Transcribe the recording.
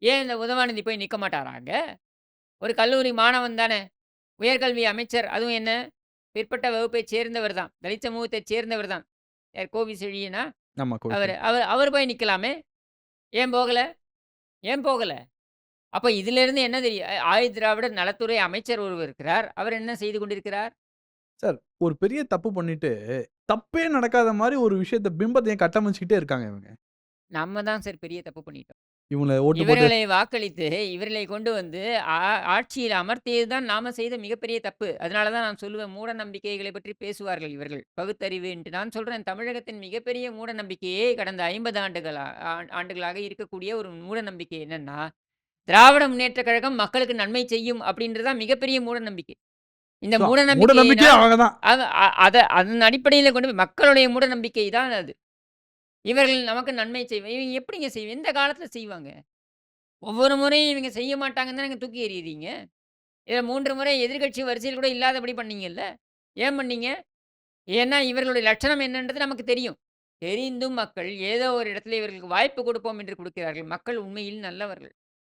ஏன் இந்த உதவாநிதி போய் நிக்க மாட்டாரா அங்க? ஒரு கல்லூரி மாணவன் தானே! உயர்கல்வி அமைச்சர். அதுவும் என்ன? பிற்பட்ட வகுப்பைச் சேர்ந்தவர் தான். தலித் சமூகத்தைச் சேர்ந்தவர் தான். யார் கோவி செழியனா? ஆமா அவரு கோவிச்செழியன். அவரு அவரு போய் நிக்கலாமே! ஏன் போகல? ஏன் போகல? அப்ப இதிலிருந்து என்ன தெரியும்? ஆதி திராவிடர் நலத்துறை அமைச்சர் ஒருவர் இருக்கிறார். அவர் என்ன செய்து கொண்டிருக்கிறார்? சார் ஒரு பெரிய தப்பு பண்ணிட்டு, தப்பே நடக்காத மாரி ஒரு விஷயத்த பிம்பத்த ஏன் கட்டமைச்சுக்கிட்டே இருக்காங்க இவங்க? நம்ம தான் சார் பெரிய தப்பு பண்ணிட்டோம். இவங்கள ஓட்டு போட்டு இவர்களை வாக்களித்து, இவர்களை கொண்டு வந்து ஆட்சியில் அமர்த்தியது தான் நாம செய்த மிகப்பெரிய தப்பு. அதனால தான் நான் சொல்லுவேன், மூட நம்பிக்கைகளை பற்றி பேசுவார்கள் இவர்கள். பகுத்தறிவு என்று நான் சொல்றேன், தமிழகத்தின் மிகப்பெரிய மூட நம்பிக்கையே கடந்த 50 ஆண்டுகளாக இருக்கக்கூடிய ஒரு மூட நம்பிக்கை என்னன்னா, திராவிட முன்னேற்றக் கழகம் மக்களுக்கு நன்மை செய்யும் அப்படின்றது தான் மிகப்பெரிய மூட நம்பிக்கை. இந்த சோ மூட மூட நம்பிக்கையே நம்பிக்கையினால் அவங்க தான். அத அ அத அதன் அடிப்படையில கொண்டு போய் மக்களுடைய மூட நம்பிக்கை தான் அது. இவர்கள் நமக்கு நன்மை இவங்க எப்படிங்க எந்த காலத்தில செய்வாங்க? ஒவ்வொரு முறையும் இவங்க செய்ய மாட்டாங்கன்னு தானங்க தூக்கி எறியுறீங்க. இத 3 முறை எதிர்க்கட்சி வரிசையில் கூட இல்லாதபடி பண்ணீங்கல்ல. ஏன் பண்ணீங்க? ஏன்னா இவர்களுடைய லட்சணம் என்னன்றது நமக்கு தெரியும். தெரிந்தும் மக்கள் ஏதோ ஒரு இடத்துல இவர்களுக்கு வாய்ப்பு கொடுப்போம் என்று கொடுக்கிறார்கள். மக்கள் உண்மையில் நல்லவர்கள்.